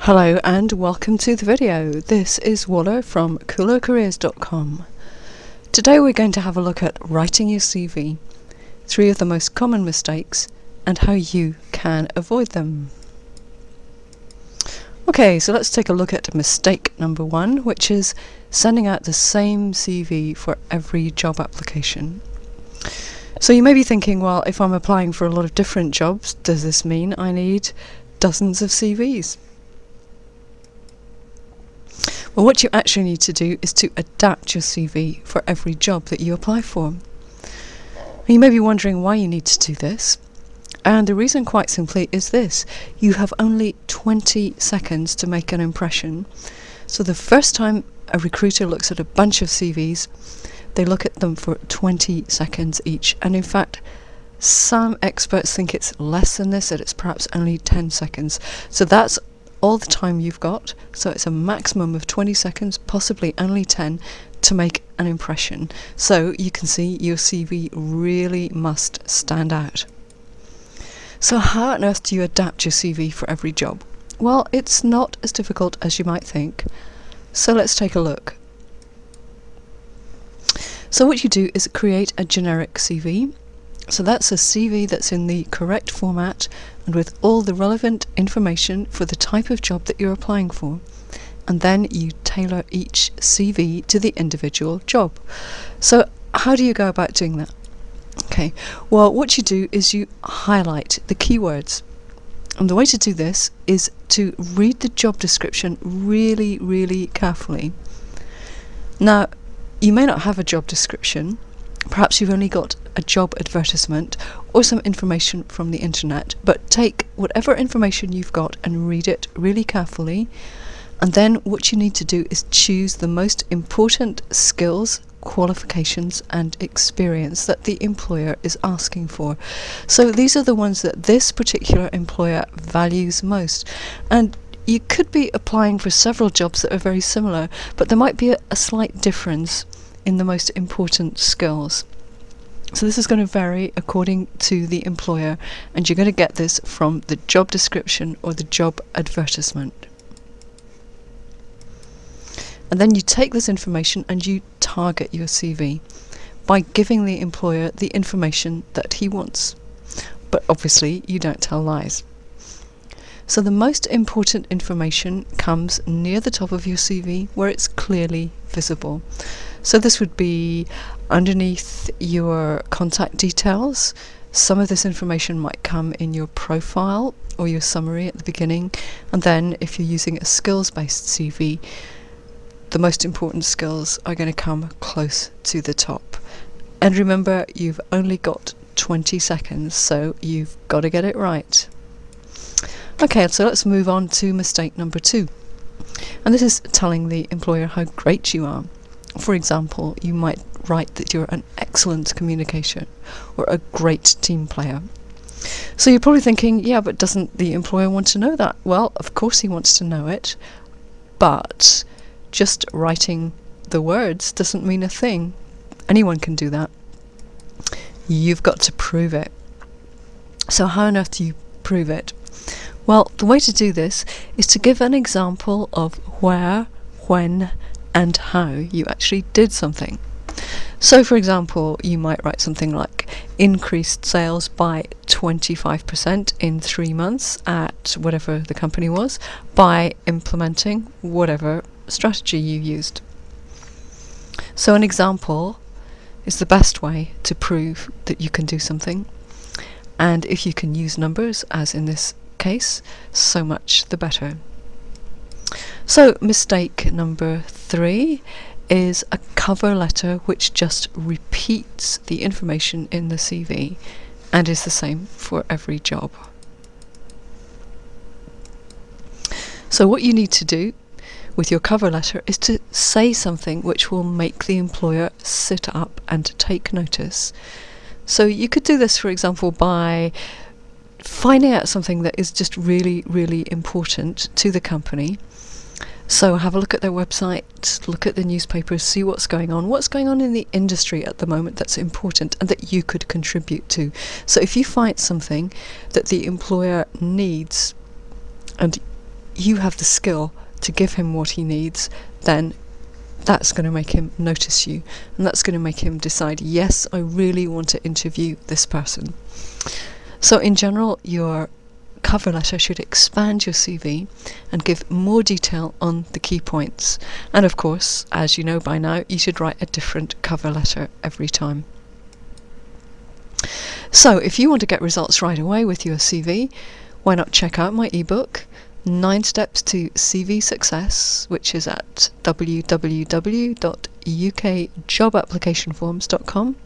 Hello and welcome to the video. This is Waller from coolercareers.com. Today we're going to have a look at writing your CV, 3 of the most common mistakes and how you can avoid them. Okay, so let's take a look at mistake number 1, which is sending out the same CV for every job application. So you may be thinking, well, if I'm applying for a lot of different jobs, does this mean I need dozens of CVs? Well, what you actually need to do is to adapt your CV for every job that you apply for. You may be wondering why you need to do this, and the reason quite simply is this: you have only 20 seconds to make an impression. So the first time a recruiter looks at a bunch of CVs, they look at them for 20 seconds each, and in fact some experts think it's less than this, that it's perhaps only 10 seconds. So that's all the time you've got, so it's a maximum of 20 seconds, possibly only 10, to make an impression. So you can see your CV really must stand out. So how on earth do you adapt your CV for every job? Well, it's not as difficult as you might think. So let's take a look. So what you do is create a generic CV. So that's a CV that's in the correct format and with all the relevant information for the type of job that you're applying for. And then you tailor each CV to the individual job. So how do you go about doing that? Okay, well, what you do is you highlight the keywords. And the way to do this is to read the job description really, really carefully. Now, you may not have a job description. Perhaps you've only got a job advertisement or some information from the internet, but take whatever information you've got and read it really carefully, and then what you need to do is choose the most important skills, qualifications and experience that the employer is asking for. So these are the ones that this particular employer values most, and you could be applying for several jobs that are very similar, but there might be a slight difference in the most important skills. So this is going to vary according to the employer, and you're going to get this from the job description or the job advertisement. And then you take this information and you target your CV by giving the employer the information that he wants. But obviously you don't tell lies. So the most important information comes near the top of your CV where it's clearly visible. So this would be underneath your contact details. Some of this information might come in your profile or your summary at the beginning, and then if you're using a skills-based CV, the most important skills are going to come close to the top. And remember, you've only got 20 seconds, so you've got to get it right. Okay, so let's move on to mistake number 2. And this is telling the employer how great you are. For example, you might write that you're an excellent communicator or a great team player. So you're probably thinking, yeah, but doesn't the employer want to know that? Well, of course he wants to know it, but just writing the words doesn't mean a thing. Anyone can do that. You've got to prove it. So how on earth do you prove it? Well, the way to do this is to give an example of where, when, and how you actually did something. So for example, you might write something like increased sales by 25% in 3 months at whatever the company was by implementing whatever strategy you used. So an example is the best way to prove that you can do something, and if you can use numbers, as in this case, so much the better. So mistake number 3 is a cover letter which just repeats the information in the CV and is the same for every job. So what you need to do with your cover letter is to say something which will make the employer sit up and take notice. So you could do this, for example, by finding out something that is just really, really important to the company. So have a look at their website, look at the newspapers, see what's going on in the industry at the moment that's important and that you could contribute to. So if you find something that the employer needs and you have the skill to give him what he needs, then that's going to make him notice you, and that's going to make him decide, yes, I really want to interview this person. So in general, your cover letter should expand your CV and give more detail on the key points. And of course, as you know by now, you should write a different cover letter every time. So if you want to get results right away with your CV, why not check out my ebook, 9 Steps to CV Success, which is at www.ukjobapplicationforms.com,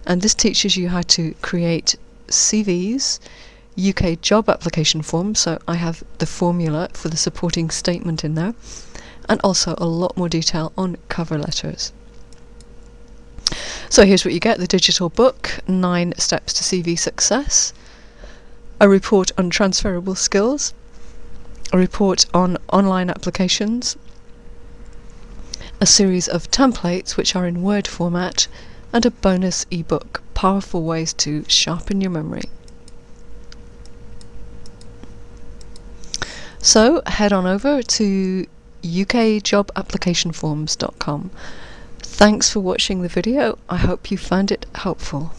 and this teaches you how to create CVs, UK job application forms, so I have the formula for the supporting statement in there, and also a lot more detail on cover letters. So here's what you get: the digital book, 9 Steps to CV Success, a report on transferable skills, a report on online applications, a series of templates which are in Word format, and a bonus ebook, Powerful Ways to Sharpen Your Memory. So head on over to ukjobapplicationforms.com. Thanks for watching the video. I hope you found it helpful.